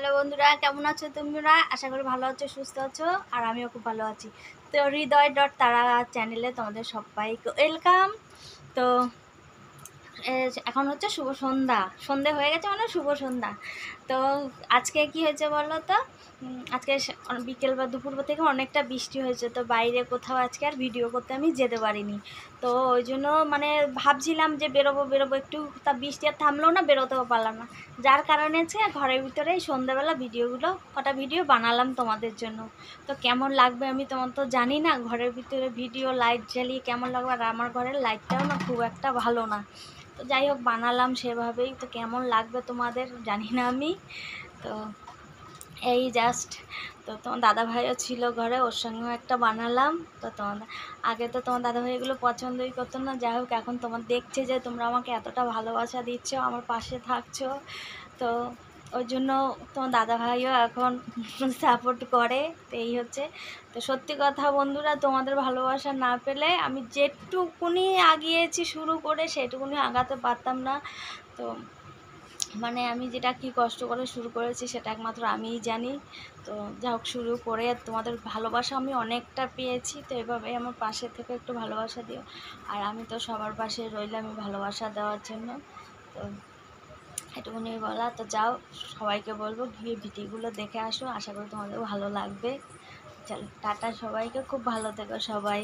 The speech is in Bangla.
হ্যালো বন্ধুরা, কেমন আছো তোমরা? আশা করি ভালো আছো, সুস্থ আছো। আর আমিও খুব ভালো আছি। তো হৃদয় ডট তারা চ্যানেলে তোমাদের সবাইকে ওয়েলকাম। তো এখন হচ্ছে শুভ সন্ধ্যা, সন্ধে হয়ে গেছে, মানে শুভ সন্ধ্যা। তো আজকে কি হয়েছে বলো তো? আজকে বিকেল বা দুপুর থেকে অনেকটা বৃষ্টি হয়েছে, তো বাইরে কোথাও আজকে আর ভিডিও করতে আমি যেতে পারিনি। তো ওই জন্য মানে ভাবছিলাম যে বেরোবো বেরোবো একটু, তা বৃষ্টি আর থামলো না, বেরোতেও পারলাম না। যার কারণে হচ্ছে ঘরের ভিতরে এই সন্ধ্যাবেলা কটা ভিডিও বানালাম তোমাদের জন্য। তো কেমন লাগবে আমি তোমার তো জানি না, ঘরের ভিতরে ভিডিও লাইট জ্বালিয়ে কেমন লাগবে। আর আমার ঘরের লাইটটাও না খুব একটা ভালো না। তো যাই হোক বানালাম সেভাবেই। তো কেমন লাগবে তোমাদের জানি না আমি। তো এই জাস্ট, তো তোমার দাদাভাইও ছিল ঘরে, ওর সঙ্গেও একটা বানালাম। তো আগে তো তোমার দাদাভাই এগুলো পছন্দই করতো না। যাই হোক এখন তোমার দেখছে যে তোমরা আমাকে এতটা ভালোবাসা দিচ্ছ, আমার পাশে থাকছো, তো ওই জন্য তোমার দাদাভাইও এখন সাপোর্ট করে। তো এই হচ্ছে। তো সত্যি কথা বন্ধুরা, তোমাদের ভালোবাসা না পেলে আমি যেটুকুনি আগিয়েছি শুরু করে সেটুকুনি আগাতে পারতাম না। তো মানে আমি যেটা কি কষ্ট করে শুরু করেছি সেটা একমাত্র আমিই জানি। তো যা হোক শুরু করে তোমাদের ভালোবাসা আমি অনেকটা পেয়েছি। তো এভাবেই আমার পাশে থেকে একটু ভালোবাসা দিও। আর আমি তো সবার পাশে রইলাম ভালোবাসা দেওয়ার জন্য। তো এটুকুনি বলা। তো যাও, সবাইকে বলবো গিয়ে ভিডিওগুলো দেখে আসো, আশা করি তোমাদের ভালো লাগবে। চলো টাটা, সবাইকে খুব ভালো থেকো সবাই।